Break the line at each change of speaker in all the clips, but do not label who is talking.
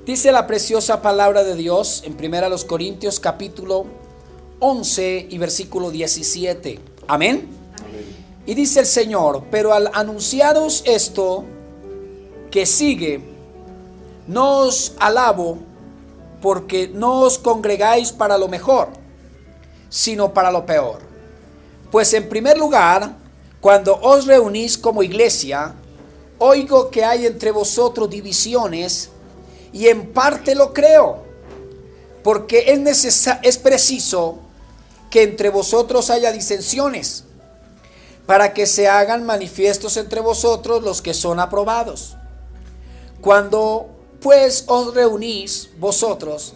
Dice la preciosa palabra de Dios en 1 Corintios capítulo 11 y versículo 17. Amén. Y dice el Señor: pero al anunciaros esto que sigue, no os alabo, porque no os congregáis para lo mejor, sino para lo peor. Pues en primer lugar, cuando os reunís como iglesia, oigo que hay entre vosotros divisiones, y en parte lo creo, porque es preciso que entre vosotros haya disensiones, para que se hagan manifiestos entre vosotros los que son aprobados. Cuando pues os reunís vosotros,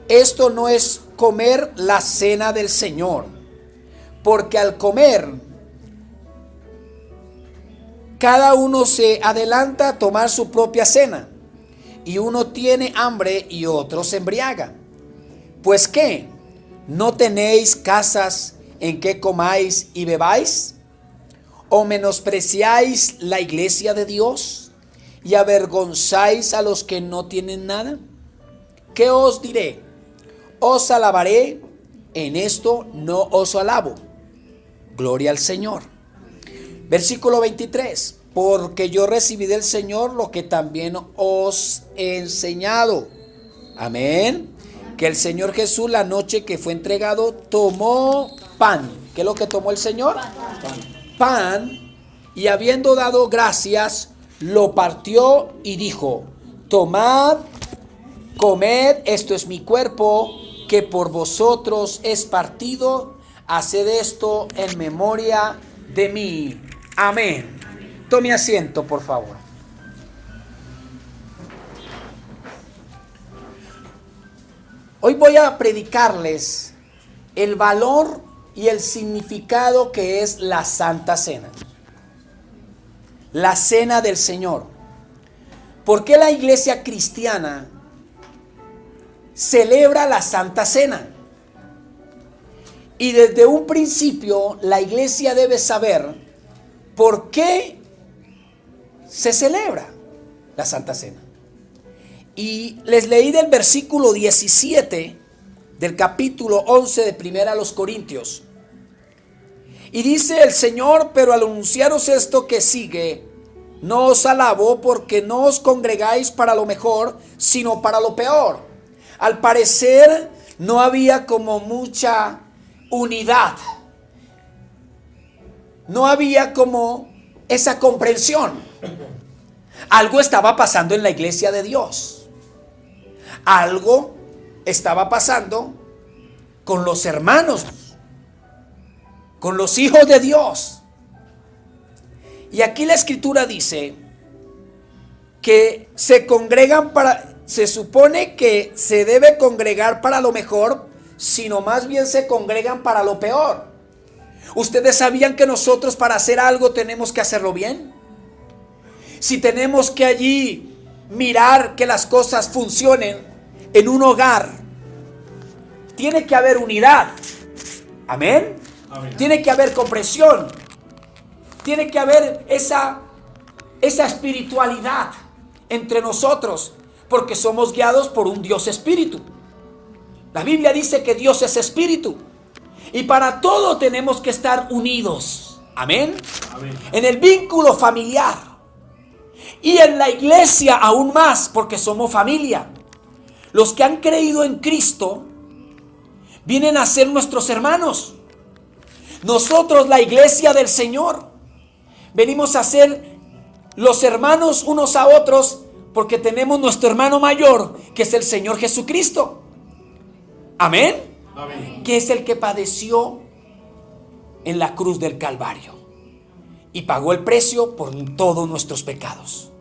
esto no es comer la cena del Señor, porque al comer, cada uno se adelanta a tomar su propia cena, y uno tiene hambre y otro se embriaga. Pues ¿qué? ¿No tenéis casas en que comáis y bebáis? ¿O menospreciáis la iglesia de Dios y avergonzáis a los que no tienen nada? ¿Qué os diré? ¿Os alabaré? En esto no os alabo. Gloria al Señor. Versículo 23. Porque yo recibí del Señor lo que también os he enseñado. Amén. Que el Señor Jesús, la noche que fue entregado, tomó pan. ¿Qué es lo que tomó el Señor? Pan, y habiendo dado gracias, lo partió y dijo: tomad, comed, esto es mi cuerpo, que por vosotros es partido, haced esto en memoria de mí. Amén. Tome asiento, por favor. Hoy voy a predicarles el valor y el significado que es la Santa Cena. La Cena del Señor. ¿Por qué la iglesia cristiana celebra la Santa Cena? Y desde un principio la iglesia debe saber por qué se celebra la Santa Cena. Y les leí del versículo 17 del capítulo 11 de 1 Corintios. Y dice el Señor: pero al anunciaros esto que sigue, no os alabo, porque no os congregáis para lo mejor, sino para lo peor. Al parecer no había como mucha unidad. No había como esa comprensión. Algo estaba pasando en la iglesia de Dios. Algo estaba pasando con los hermanos, con los hijos de Dios. Y aquí la escritura dice que se supone que se debe congregar para lo mejor, sino más bien se congregan para lo peor. ¿Ustedes sabían que nosotros para hacer algo tenemos que hacerlo bien? Si tenemos que allí mirar que las cosas funcionen en un hogar, tiene que haber unidad. Amén. Amén. Tiene que haber comprensión. Tiene que haber esa espiritualidad entre nosotros, porque somos guiados por un Dios espíritu. La Biblia dice que Dios es espíritu, y para todo tenemos que estar unidos. Amén. Amén. En el vínculo familiar y en la iglesia aún más, porque somos familia. Los que han creído en Cristo vienen a ser nuestros hermanos. Nosotros, la iglesia del Señor, venimos a ser los hermanos unos a otros, porque tenemos nuestro hermano mayor, que es el Señor Jesucristo. Amén. Amén. Que es el que padeció en la cruz del Calvario y pagó el precio por todos nuestros pecados.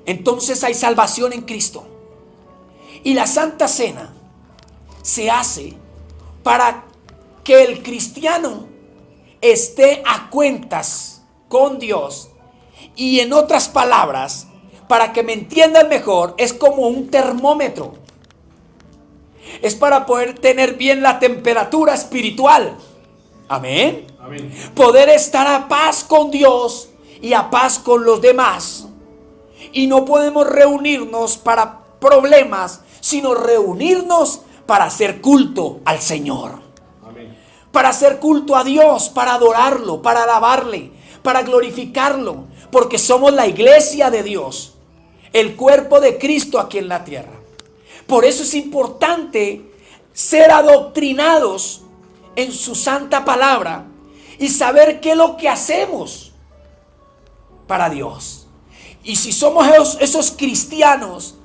Entonces hay salvación en Cristo. Y la Santa Cena se hace para que el cristiano esté a cuentas con Dios. Y en otras palabras, para que me entiendan mejor, es como un termómetro. Es para poder tener bien la temperatura espiritual. Amén. Amén. Poder estar a paz con Dios y a paz con los demás. Y no podemos reunirnos para problemas, sino reunirnos para hacer culto al Señor.
Amén.
Para hacer culto a Dios, para adorarlo, para alabarle, para glorificarlo, porque somos la iglesia de Dios, el cuerpo de Cristo aquí en la tierra. Por eso es importante ser adoctrinados en su santa palabra y saber qué es lo que hacemos para Dios. Y si somos esos cristianos,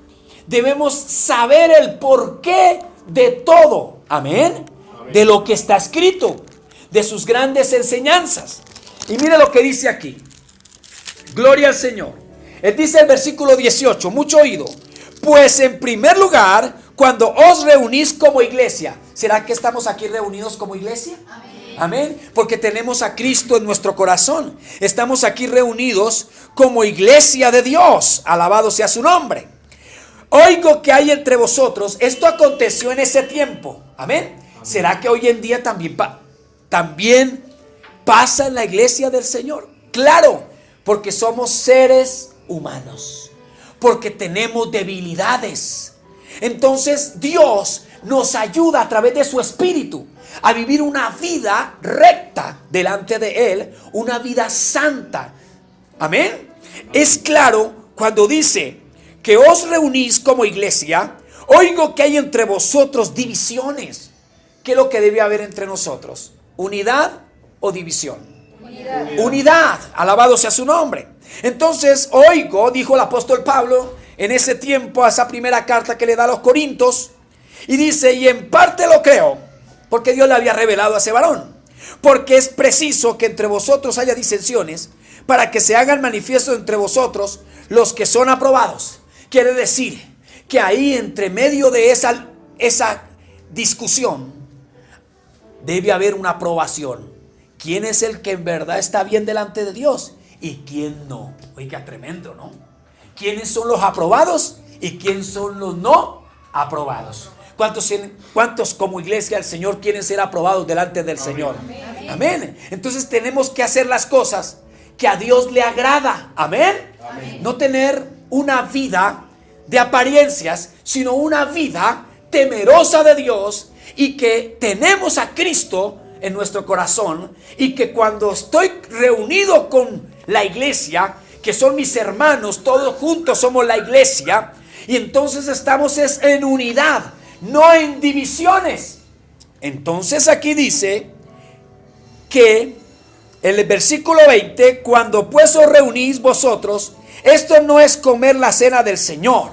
debemos saber el porqué de todo. Amén.
Amén.
De lo que está escrito, de sus grandes enseñanzas. Y mire lo que dice aquí. Gloria al Señor. Él dice el versículo 18, mucho oído. Pues en primer lugar, cuando os reunís como iglesia. ¿Será que estamos aquí reunidos como iglesia?
Amén.
Amén. Porque tenemos a Cristo en nuestro corazón. Estamos aquí reunidos como iglesia de Dios. Alabado sea su nombre. Oigo que hay entre vosotros. Esto aconteció en ese tiempo. Amén. ¿Será que hoy en día también pasa en la iglesia del Señor? Claro, porque somos seres humanos. Porque tenemos debilidades. Entonces Dios nos ayuda a través de su Espíritu a vivir una vida recta delante de Él, una vida santa. Amén. Es claro cuando dice que os reunís como iglesia. Oigo que hay entre vosotros divisiones. ¿Qué es lo que debe haber entre nosotros? ¿Unidad o división?
Unidad.
Unidad. Alabado sea su nombre. Entonces oigo, dijo el apóstol Pablo en ese tiempo, a esa primera carta que le da a los Corintios, y dice, y en parte lo creo, porque Dios le había revelado a ese varón, porque es preciso que entre vosotros haya disensiones, para que se hagan manifiesto entre vosotros los que son aprobados. Quiere decir que ahí entre medio de esa discusión debe haber una aprobación. ¿Quién es el que en verdad está bien delante de Dios y quién no? Oiga, tremendo, ¿no? ¿Quiénes son los aprobados y quiénes son los no aprobados? ¿Cuántos como iglesia del Señor quieren ser aprobados delante del Señor?
Amén.
Amén. Entonces tenemos que hacer las cosas que a Dios le agrada. Amén.
Amén.
No tener una vida de apariencias, sino una vida temerosa de Dios, y que tenemos a Cristo en nuestro corazón, y que cuando estoy reunido con la iglesia, que son mis hermanos, todos juntos somos la iglesia, y entonces estamos en unidad, no en divisiones. Entonces aquí dice que en el versículo 20, cuando pues os reunís vosotros, esto no es comer la cena del Señor.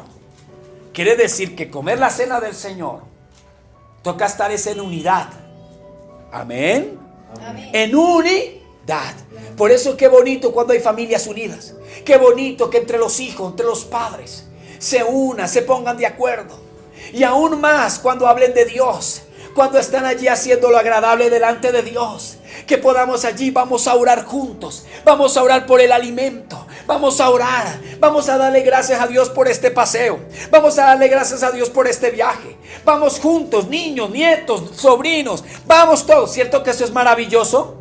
Quiere decir que comer la cena del Señor toca estar en unidad. Amén.
Amén.
En unidad. Por eso qué bonito cuando hay familias unidas. Qué bonito que entre los hijos, entre los padres, se unan, se pongan de acuerdo. Y aún más cuando hablen de Dios, cuando están allí haciendo lo agradable delante de Dios, que podamos allí, vamos a orar juntos, vamos a orar por el alimento, vamos a orar, vamos a darle gracias a Dios por este paseo, vamos a darle gracias a Dios por este viaje, vamos juntos, niños, nietos, sobrinos, vamos todos. ¿Cierto que eso es maravilloso?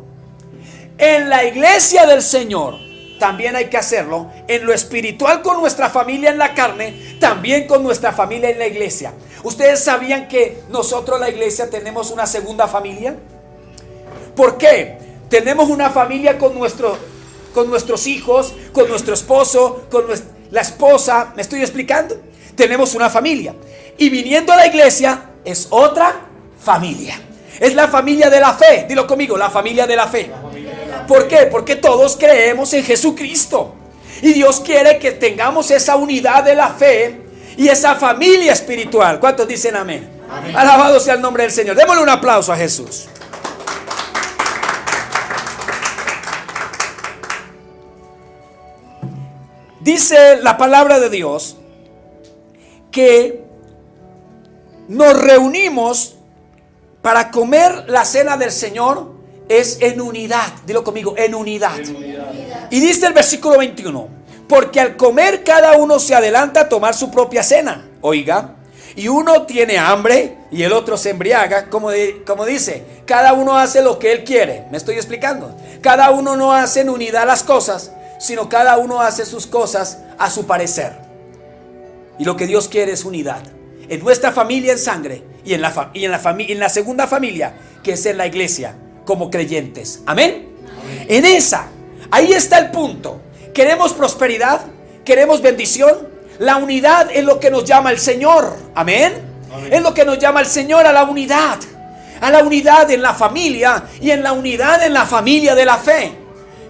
En la iglesia del Señor también hay que hacerlo, en lo espiritual con nuestra familia en la carne, también con nuestra familia en la iglesia. ¿Ustedes sabían que nosotros la iglesia tenemos una segunda familia? ¿Por qué? Tenemos una familia con nuestros hijos, con nuestro esposo, con la esposa. ¿Me estoy explicando? Tenemos una familia. Y viniendo a la iglesia es otra familia. Es la familia de la fe. Dilo conmigo, la familia de la fe. ¿Por qué? Porque todos creemos en Jesucristo. Y Dios quiere que tengamos esa unidad de la fe y esa familia espiritual. ¿Cuántos dicen amén? Amén. Alabado sea el nombre del Señor. Démosle un aplauso a Jesús. Dice la palabra de Dios que nos reunimos para comer la cena del Señor es en unidad. Dilo conmigo, en unidad. Y dice el versículo 21, porque al comer cada uno se adelanta a tomar su propia cena. Oiga, y uno tiene hambre y el otro se embriaga, como dice, cada uno hace lo que él quiere. ¿Me estoy explicando? Cada uno no hace en unidad las cosas, sino cada uno hace sus cosas a su parecer. Y lo que Dios quiere es unidad. En nuestra familia en sangre y en la segunda familia, que es en la iglesia, como creyentes. Amén. En esa, ahí está el punto. Queremos prosperidad, queremos bendición. La unidad es lo que nos llama el Señor. Amén. Es lo que nos llama el Señor, a la unidad. A la unidad en la familia y en la unidad en la familia de la fe.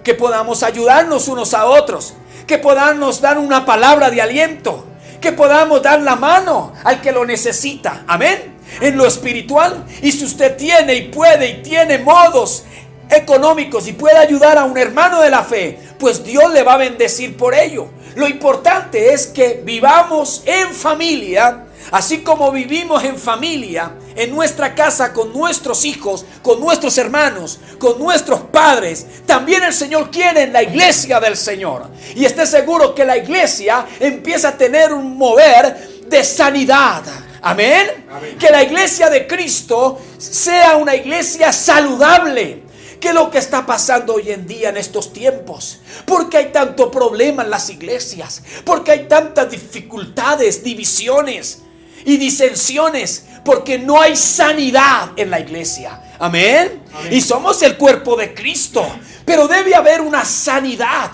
Que podamos ayudarnos unos a otros. Que podamos dar una palabra de aliento. Que podamos dar la mano al que lo necesita. Amén. En lo espiritual. Y si usted tiene y puede y tiene modos económicos y puede ayudar a un hermano de la fe, pues Dios le va a bendecir por ello. Lo importante es que vivamos en familia, así como vivimos en familia, en nuestra casa, con nuestros hijos, con nuestros hermanos, con nuestros padres. También el Señor quiere en la iglesia del Señor. Y esté seguro que la iglesia empieza a tener un mover de sanidad. Amén. Amén. Que la iglesia de Cristo sea una iglesia saludable. ¿Qué es lo que está pasando hoy en día en estos tiempos? ¿Por qué hay tanto problema en las iglesias? ¿Por qué hay tantas dificultades, divisiones y disensiones? Porque no hay sanidad en la iglesia. Amén. Amén. Y somos el cuerpo de Cristo. Pero debe haber una sanidad.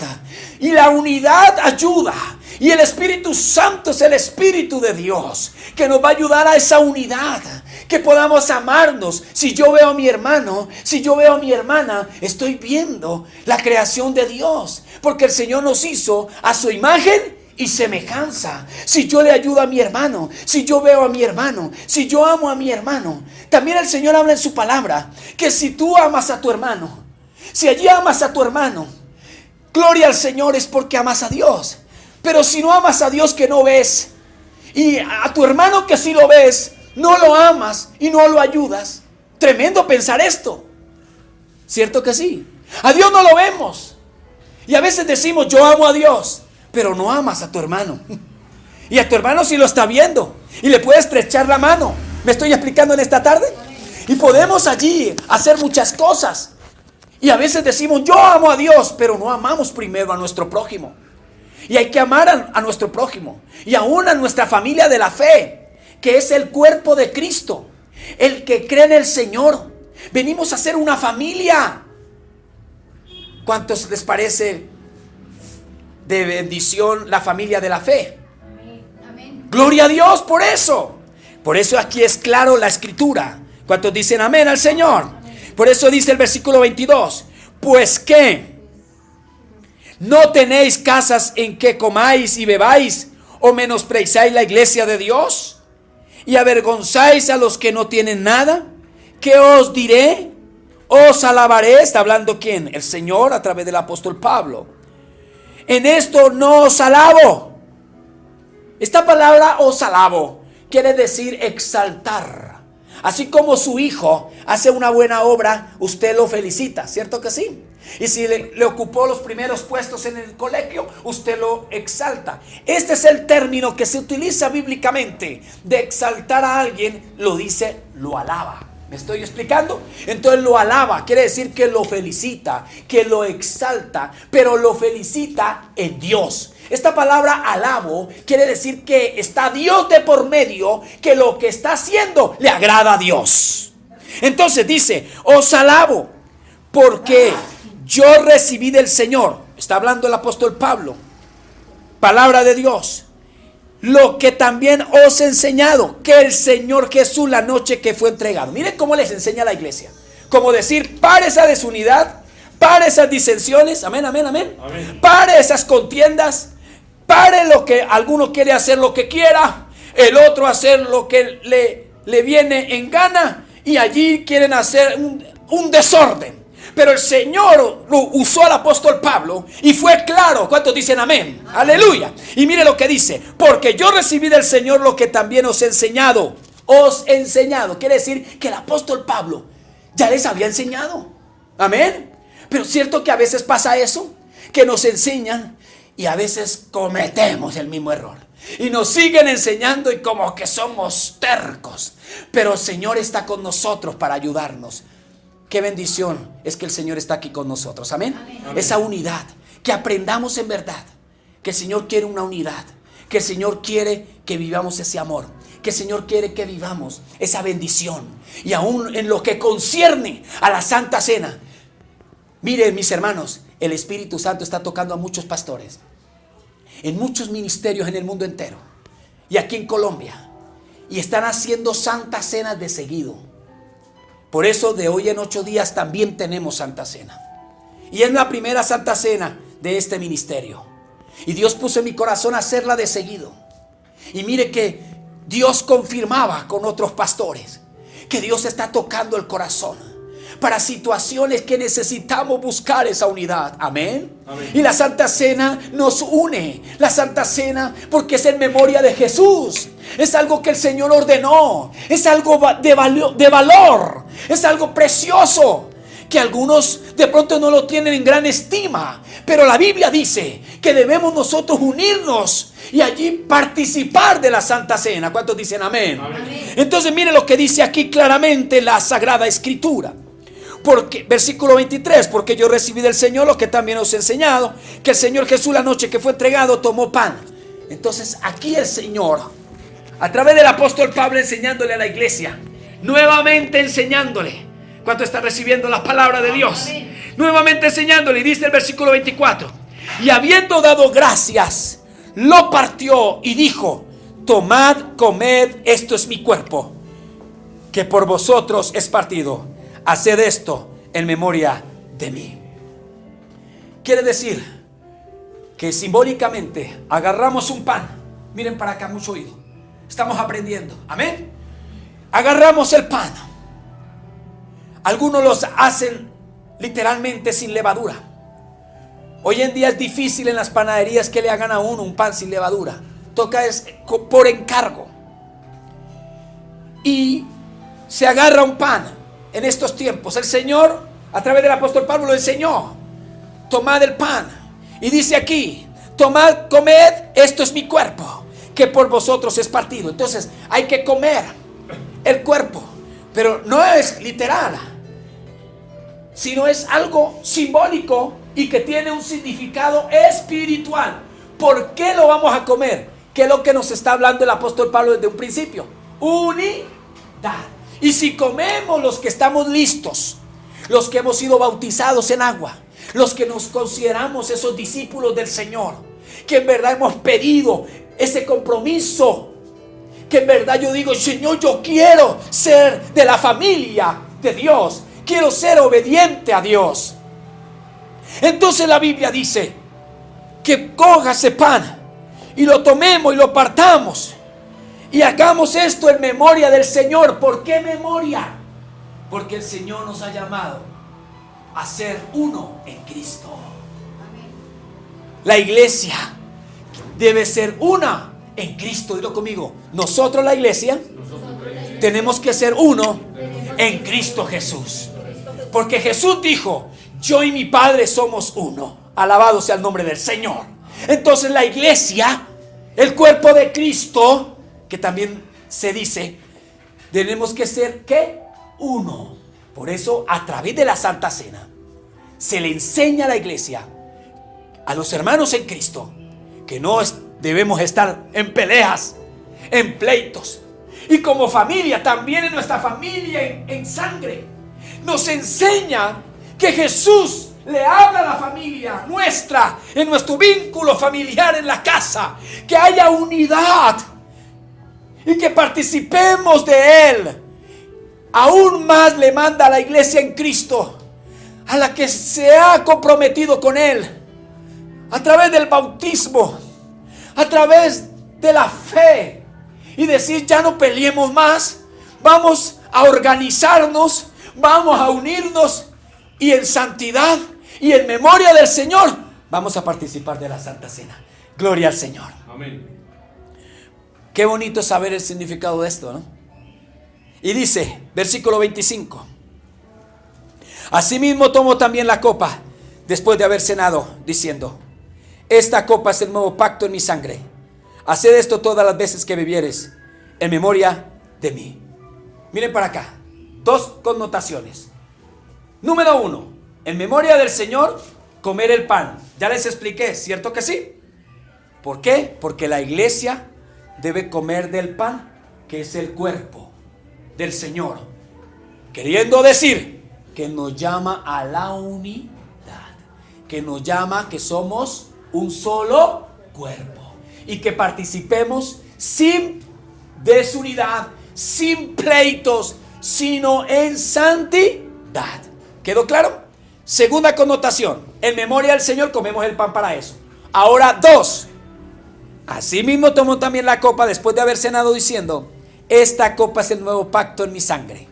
Y la unidad ayuda. Y el Espíritu Santo es el Espíritu de Dios, que nos va a ayudar a esa unidad. Que podamos amarnos. Si yo veo a mi hermano, si yo veo a mi hermana, estoy viendo la creación de Dios. Porque el Señor nos hizo a su imagen y semejanza. Si yo le ayudo a mi hermano, si yo veo a mi hermano, si yo amo a mi hermano. También el Señor habla en su palabra que si tú amas a tu hermano, si allí amas a tu hermano, gloria al Señor, es porque amas a Dios. Pero si no amas a Dios que no ves, y a tu hermano que sí lo ves, no lo amas y no lo ayudas. Tremendo pensar esto. ¿Cierto que sí? A Dios no lo vemos. Y a veces decimos, yo amo a Dios, pero no amas a tu hermano. Y a tu hermano sí lo está viendo. Y le puedes estrechar la mano. ¿Me estoy explicando en esta tarde? Y podemos allí hacer muchas cosas. Y a veces decimos, yo amo a Dios, pero no amamos primero a nuestro prójimo. Y hay que amar a nuestro prójimo. Y aún a nuestra familia de la fe, que es el cuerpo de Cristo, el que cree en el Señor. Venimos a ser una familia. ¿Cuántos les parece de bendición la familia de la fe? Amén. Gloria a Dios por eso. Por eso aquí es claro la escritura. ¿Cuántos dicen amén al Señor? Amén. Por eso dice el versículo 22. Pues que no tenéis casas en que comáis y bebáis, o menospreciáis la iglesia de Dios, y avergonzáis a los que no tienen nada. ¿Qué os diré? Os alabaré. ¿Está hablando quién? El Señor a través del apóstol Pablo. En esto no os alabo. Esta palabra os alabo quiere decir exaltar. Así como su hijo hace una buena obra, usted lo felicita, ¿cierto que sí? Y si le ocupó los primeros puestos en el colegio, usted lo exalta. Este es el término que se utiliza bíblicamente. De exaltar a alguien, lo dice, lo alaba. ¿Me estoy explicando? Entonces lo alaba, quiere decir que lo felicita, que lo exalta, pero lo felicita en Dios. Esta palabra alabo quiere decir que está Dios de por medio, que lo que está haciendo le agrada a Dios. Entonces dice, os alabo porque yo recibí del Señor, está hablando el apóstol Pablo, palabra de Dios, lo que también os he enseñado, que el Señor Jesús la noche que fue entregado. Miren cómo les enseña la iglesia. Como decir, para esa desunidad, para esas disensiones, amén, amén, amén, amén. Para esas contiendas, para lo que alguno quiere hacer lo que quiera, el otro hacer lo que le viene en gana, y allí quieren hacer un desorden. Pero el Señor lo usó al apóstol Pablo y fue claro. ¿Cuántos dicen amén? Aleluya. Y mire lo que dice: porque yo recibí del Señor lo que también os he enseñado. Os he enseñado. Quiere decir que el apóstol Pablo ya les había enseñado. Amén. Pero es cierto que a veces pasa eso, que nos enseñan y a veces cometemos el mismo error. Y nos siguen enseñando y como que somos tercos. Pero el Señor está con nosotros para ayudarnos. Qué bendición es que el Señor está aquí con nosotros. Amén. Amén. Esa unidad, que aprendamos en verdad que el Señor quiere una unidad, que el Señor quiere que vivamos ese amor, que el Señor quiere que vivamos esa bendición. Y aún en lo que concierne a la Santa Cena, miren mis hermanos, el Espíritu Santo está tocando a muchos pastores, en muchos ministerios en el mundo entero, y aquí en Colombia, y están haciendo Santa Cena de seguido. Por eso de hoy en 8 días también tenemos Santa Cena. Y es la primera Santa Cena de este ministerio. Y Dios puso en mi corazón hacerla de seguido. Y mire que Dios confirmaba con otros pastores que Dios está tocando el corazón para situaciones que necesitamos buscar esa unidad. Amén. Amén. Y la Santa Cena nos une. La Santa Cena, porque es en memoria de Jesús. Es algo que el Señor ordenó. Es algo de valor. Es algo precioso, que algunos de pronto no lo tienen en gran estima. Pero la Biblia dice que debemos nosotros unirnos y allí participar de la Santa Cena. ¿Cuántos dicen amén? Amén. Entonces mire lo que dice aquí claramente la Sagrada Escritura. Porque, versículo 23, porque yo recibí del Señor lo que también os he enseñado, que el Señor Jesús la noche que fue entregado tomó pan. Entonces aquí el Señor, a través del apóstol Pablo, enseñándole a la iglesia, nuevamente enseñándole. ¿Cuánto está recibiendo la palabra de Dios? Amén. Nuevamente enseñándole, y dice el versículo 24, y habiendo dado gracias, lo partió y dijo: tomad, comed, esto es mi cuerpo, que por vosotros es partido. Haced esto en memoria de mí. Quiere decir que simbólicamente agarramos un pan. Miren para acá, mucho oído. Estamos aprendiendo. Amén. Agarramos el pan. Algunos los hacen literalmente sin levadura. Hoy en día es difícil en las panaderías que le hagan a uno un pan sin levadura. Toca es por encargo. Y se agarra un pan. En estos tiempos el Señor a través del apóstol Pablo lo enseñó: tomad el pan, y dice aquí: tomad, comed, esto es mi cuerpo, que por vosotros es partido. Entonces hay que comer el cuerpo, pero no es literal, sino es algo simbólico y que tiene un significado espiritual. ¿Por qué lo vamos a comer? ¿Qué es lo que nos está hablando el apóstol Pablo desde un principio? Unidad. Y si comemos, los que estamos listos, los que hemos sido bautizados en agua, los que nos consideramos esos discípulos del Señor, que en verdad hemos pedido ese compromiso, que en verdad yo digo: Señor, yo quiero ser de la familia de Dios, quiero ser obediente a Dios. Entonces la Biblia dice que coja ese pan y lo tomemos y lo partamos y hagamos esto en memoria del Señor. ¿Por qué memoria? Porque el Señor nos ha llamado a ser uno en Cristo. La iglesia debe ser una en Cristo. Dilo conmigo: nosotros la iglesia tenemos que ser uno en Cristo Jesús. Porque Jesús dijo: yo y mi Padre somos uno. Alabado sea el nombre del Señor. Entonces la iglesia, el cuerpo de Cristo, que también se dice, tenemos que ser ¿qué? Uno. Por eso a través de la Santa Cena se le enseña a la iglesia, a los hermanos en Cristo, que no debemos estar en peleas, en pleitos. Y como familia, también en nuestra familia en sangre, nos enseña que Jesús le habla a la familia nuestra, en nuestro vínculo familiar en la casa, que haya unidad y que participemos de Él. Aún más le manda a la iglesia en Cristo, a la que se ha comprometido con Él, a través del bautismo, a través de la fe, y decir: ya no peleemos más, vamos a organizarnos, vamos a unirnos, y en santidad y en memoria del Señor vamos a participar de la Santa Cena. Gloria al Señor. Amén. Qué bonito saber el significado de esto, ¿no? Y dice, versículo 25: asimismo tomó también la copa después de haber cenado, diciendo: esta copa es el nuevo pacto en mi sangre. Haced esto todas las veces que bebieres, en memoria de mí. Miren para acá, dos connotaciones. Número 1, en memoria del Señor, comer el pan. Ya les expliqué, ¿cierto que sí? ¿Por qué? Porque la iglesia debe comer del pan, que es el cuerpo del Señor. Queriendo decir que nos llama a la unidad, que nos llama que somos un solo cuerpo y que participemos sin desunidad, sin pleitos, sino en santidad. ¿Quedó claro? Segunda connotación: en memoria del Señor comemos el pan para eso. Ahora, 2. Asimismo tomó también la copa después de haber cenado, diciendo: esta copa es el nuevo pacto en mi sangre.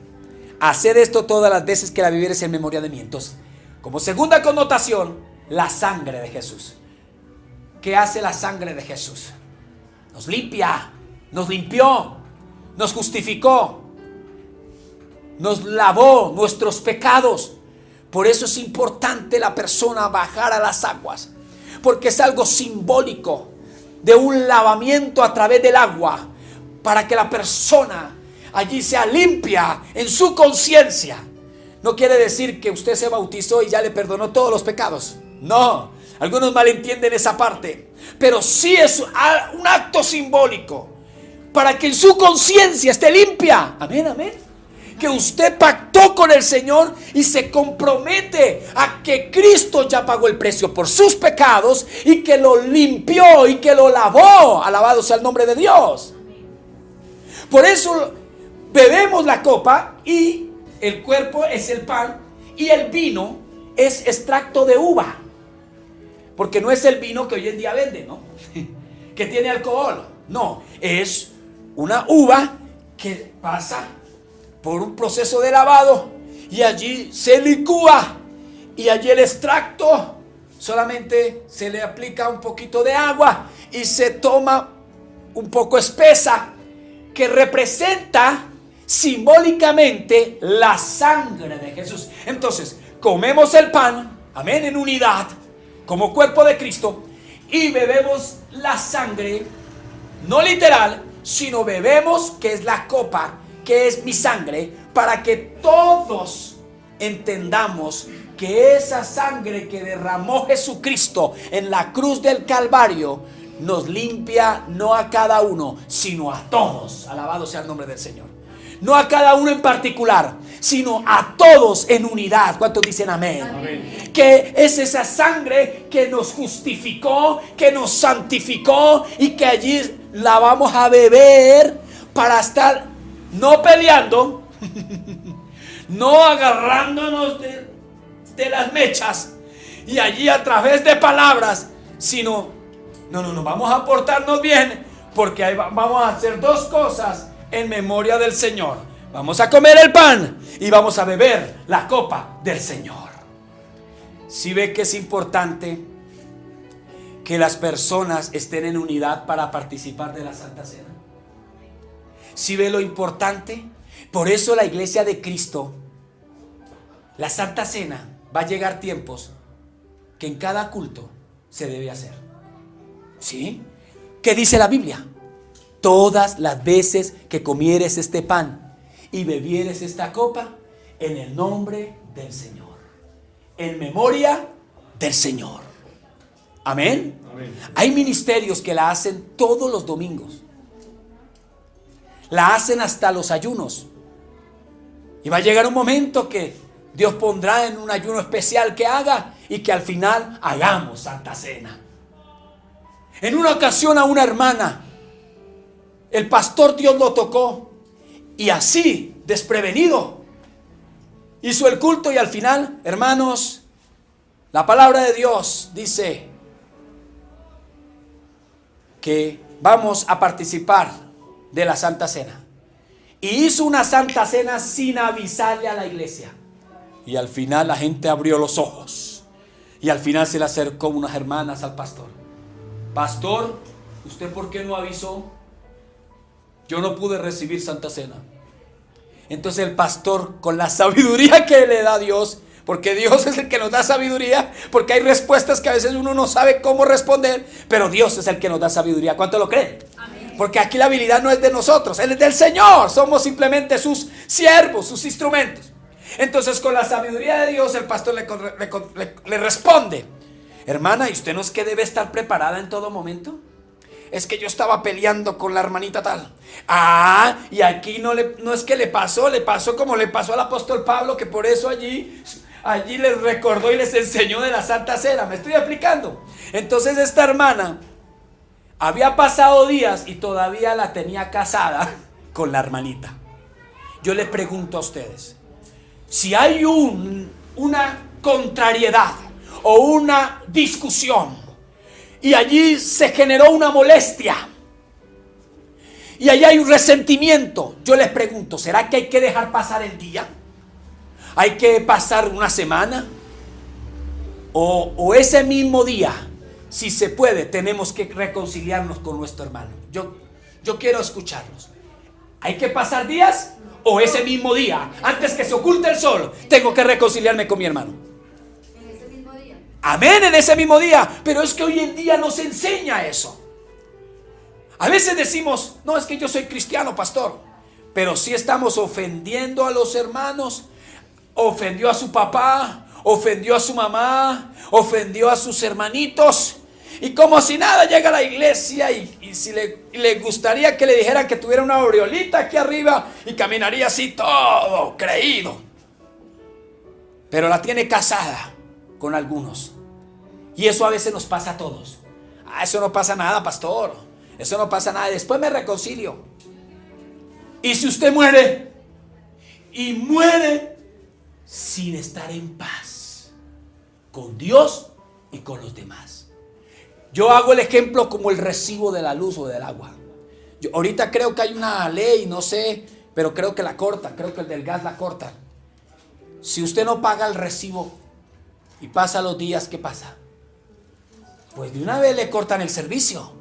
Haced esto todas las veces que la bebiereis en memoria de mí. Entonces, como segunda connotación, la sangre de Jesús. ¿Qué hace la sangre de Jesús? Nos limpia, nos limpió, nos justificó, nos lavó nuestros pecados. Por eso es importante la persona bajar a las aguas, porque es algo simbólico de un lavamiento a través del agua, para que la persona allí sea limpia en su conciencia. No quiere decir que usted se bautizó y ya le perdonó todos los pecados. No, algunos malentienden esa parte, pero sí es un acto simbólico para que en su conciencia esté limpia. Amén, amén. Que usted pactó con el Señor y se compromete a que Cristo ya pagó el precio por sus pecados y que lo limpió y que lo lavó. Alabado sea el nombre de Dios. Por eso bebemos la copa, y el cuerpo es el pan y el vino es extracto de uva. Porque no es el vino que hoy en día vende, ¿no? Que tiene alcohol. No, es una uva que pasa por un proceso de lavado y allí se licúa, y allí el extracto solamente se le aplica un poquito de agua y se toma un poco espesa, que representa simbólicamente la sangre de Jesús. Entonces, comemos el pan, amén, en unidad, como cuerpo de Cristo, y bebemos la sangre, no literal, sino bebemos, que es la copa, que es mi sangre, para que todos entendamos que esa sangre que derramó Jesucristo en la cruz del Calvario nos limpia, no a cada uno, sino a todos. Alabado sea el nombre del Señor. No a cada uno en particular, sino a todos en unidad. ¿Cuántos dicen amén? Amén. Que es esa sangre que nos justificó, que nos santificó, y que allí la vamos a beber para estar no peleando, no agarrándonos de las mechas y allí a través de palabras, sino no, vamos a portarnos bien, porque ahí vamos a hacer 2 cosas en memoria del Señor. Vamos a comer el pan y vamos a beber la copa del Señor. Si ve que es importante que las personas estén en unidad para participar de la Santa Cena. Si ve lo importante, por eso la iglesia de Cristo, la Santa Cena, va a llegar tiempos que en cada culto se debe hacer. ¿Sí? ¿Qué dice la Biblia? Todas las veces que comieres este pan y bebieres esta copa, en el nombre del Señor, en memoria del Señor. Amén. Amén. Hay ministerios que la hacen todos los domingos. La hacen hasta los ayunos. Y va a llegar un momento que Dios pondrá en un ayuno especial que haga, y que al final hagamos Santa Cena. En una ocasión a una hermana, el pastor Dios lo tocó, y así, desprevenido, hizo el culto, y al final, hermanos, la palabra de Dios dice que vamos a participar de la Santa Cena. Y hizo una Santa Cena sin avisarle a la iglesia. Y al final la gente abrió los ojos. Y al final se le acercó unas hermanas al pastor. Pastor, ¿usted por qué no avisó? Yo no pude recibir Santa Cena. Entonces el pastor, con la sabiduría que le da Dios, porque Dios es el que nos da sabiduría, porque hay respuestas que a veces uno no sabe cómo responder, pero Dios es el que nos da sabiduría. ¿Cuánto lo creen? Amén. Porque aquí la habilidad no es de nosotros, Él es del Señor. Somos simplemente sus siervos, sus instrumentos. Entonces, con la sabiduría de Dios, el pastor le responde: hermana, ¿y usted no es que debe estar preparada en todo momento? es que yo estaba peleando con la hermanita tal. Y aquí no es que le pasó como le pasó al apóstol Pablo, que por eso allí les recordó y les enseñó de la Santa Cena. ¿Me estoy explicando? Entonces esta hermana había pasado días y todavía la tenía casada con la hermanita. Yo les pregunto a ustedes, si hay una contrariedad o una discusión y allí se generó una molestia y allí hay un resentimiento, yo les pregunto, ¿será que hay que dejar pasar el día? ¿Hay que pasar una semana? ¿O ese mismo día, si se puede, tenemos que reconciliarnos con nuestro hermano? Yo quiero escucharlos. ¿Hay que pasar días? ¿O ese mismo día, antes que se oculte el sol, tengo que reconciliarme con mi hermano?
En ese mismo día.
Amén, en ese mismo día. Pero es que hoy en día nos enseña eso. A veces decimos, no, es que yo soy cristiano, pastor. Pero sí estamos ofendiendo a los hermanos. Ofendió a su papá, ofendió a su mamá, ofendió a sus hermanitos. Y como si nada llega a la iglesia y si le gustaría que le dijeran que tuviera una aureolita aquí arriba y caminaría así todo creído. Pero la tiene casada con algunos. Y eso a veces nos pasa a todos. Eso no pasa nada, pastor. Eso no pasa nada. Después me reconcilio. Y si usted muere y muere sin estar en paz con Dios y con los demás. Yo hago el ejemplo como el recibo de la luz o del agua. Ahorita creo que hay una ley, no sé, pero creo que la cortan, creo que el del gas la cortan. Si usted no paga el recibo y pasa los días, ¿qué pasa? Pues de una vez le cortan el servicio.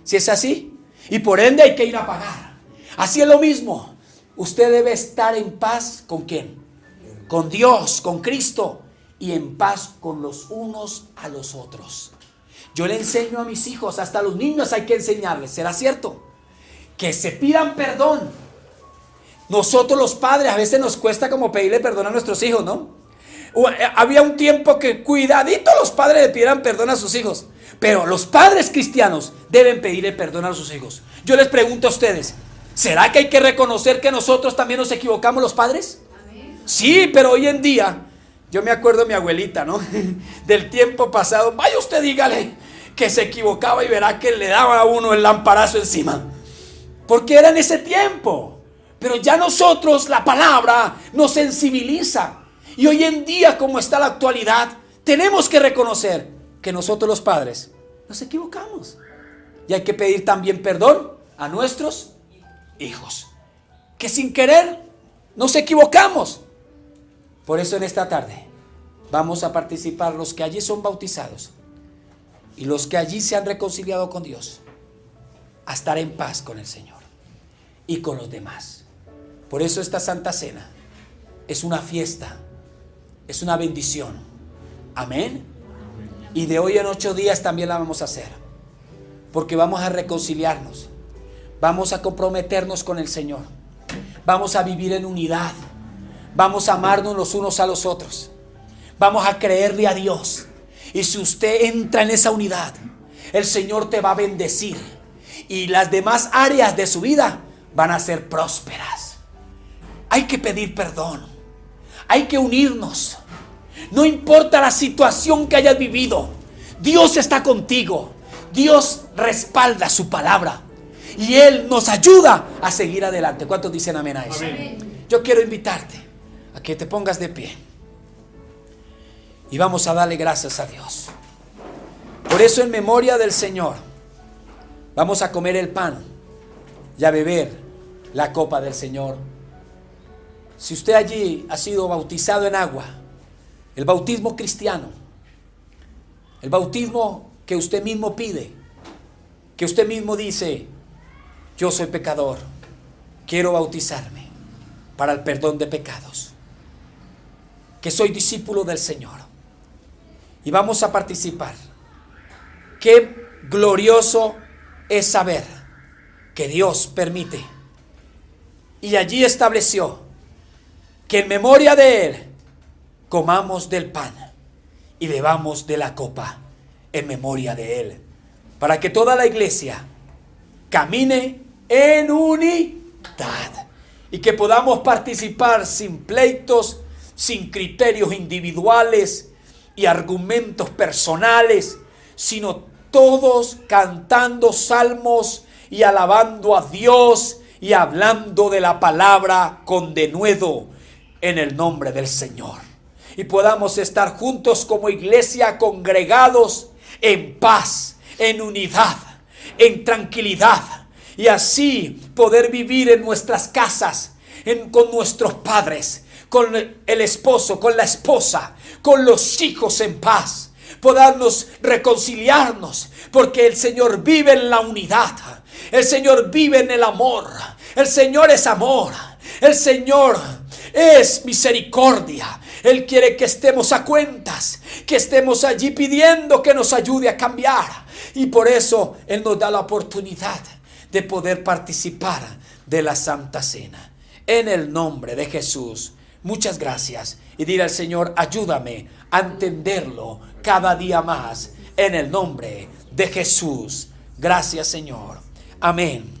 Si es así, y por ende hay que ir a pagar. Así es lo mismo. Usted debe estar en paz ¿con quién? Con Dios, con Cristo, y en paz con los unos a los otros. Yo le enseño a mis hijos, hasta a los niños hay que enseñarles, ¿será cierto? Que se pidan perdón. Nosotros los padres a veces nos cuesta como pedirle perdón a nuestros hijos, ¿no? Había un tiempo que cuidadito los padres le pidieran perdón a sus hijos, pero los padres cristianos deben pedirle perdón a sus hijos. Yo les pregunto a ustedes, ¿será que hay que reconocer que nosotros también nos equivocamos los padres?
Amén.
Sí, pero hoy en día, yo me acuerdo de mi abuelita, ¿no? Del tiempo pasado. Vaya usted, dígale que se equivocaba y verá que le daba a uno el lamparazo encima. Porque era en ese tiempo. Pero ya nosotros, la palabra nos sensibiliza. Y hoy en día, como está la actualidad, tenemos que reconocer que nosotros los padres nos equivocamos. Y hay que pedir también perdón a nuestros hijos. Que sin querer nos equivocamos. Por eso en esta tarde vamos a participar los que allí son bautizados y los que allí se han reconciliado con Dios, a estar en paz con el Señor y con los demás. Por eso esta Santa Cena es una fiesta, es una bendición. Amén. Y de hoy en 8 días también la vamos a hacer, porque vamos a reconciliarnos, vamos a comprometernos con el Señor, vamos a vivir en unidad. Vamos a amarnos los unos a los otros. Vamos a creerle a Dios. Y si usted entra en esa unidad, el Señor te va a bendecir. Y las demás áreas de su vida van a ser prósperas. Hay que pedir perdón. Hay que unirnos. No importa la situación que hayas vivido. Dios está contigo. Dios respalda su palabra. Y Él nos ayuda a seguir adelante. ¿Cuántos dicen amén a eso?
Amén.
Yo quiero invitarte a que te pongas de pie y vamos a darle gracias a Dios. Por eso, en memoria del Señor, vamos a comer el pan y a beber la copa del Señor. Si usted allí ha sido bautizado en agua, el bautismo cristiano, el bautismo que usted mismo pide, que usted mismo dice, yo soy pecador, quiero bautizarme para el perdón de pecados, que soy discípulo del Señor, y vamos a participar. Qué glorioso es saber que Dios permite y allí estableció que en memoria de Él comamos del pan y bebamos de la copa en memoria de Él, para que toda la iglesia camine en unidad y que podamos participar sin pleitos, sin criterios individuales y argumentos personales, sino todos cantando salmos y alabando a Dios y hablando de la palabra con denuedo en el nombre del Señor. Y podamos estar juntos como iglesia, congregados en paz, en unidad, en tranquilidad, y así poder vivir en nuestras casas, con nuestros padres, con el esposo, con la esposa, con los hijos en paz. Podamos reconciliarnos, porque el Señor vive en la unidad. El Señor vive en el amor. El Señor es amor. El Señor es misericordia. Él quiere que estemos a cuentas, que estemos allí pidiendo que nos ayude a cambiar. Y por eso Él nos da la oportunidad de poder participar de la Santa Cena. En el nombre de Jesús, muchas gracias. Y dile al Señor, ayúdame a entenderlo cada día más. En el nombre de Jesús. Gracias, Señor. Amén.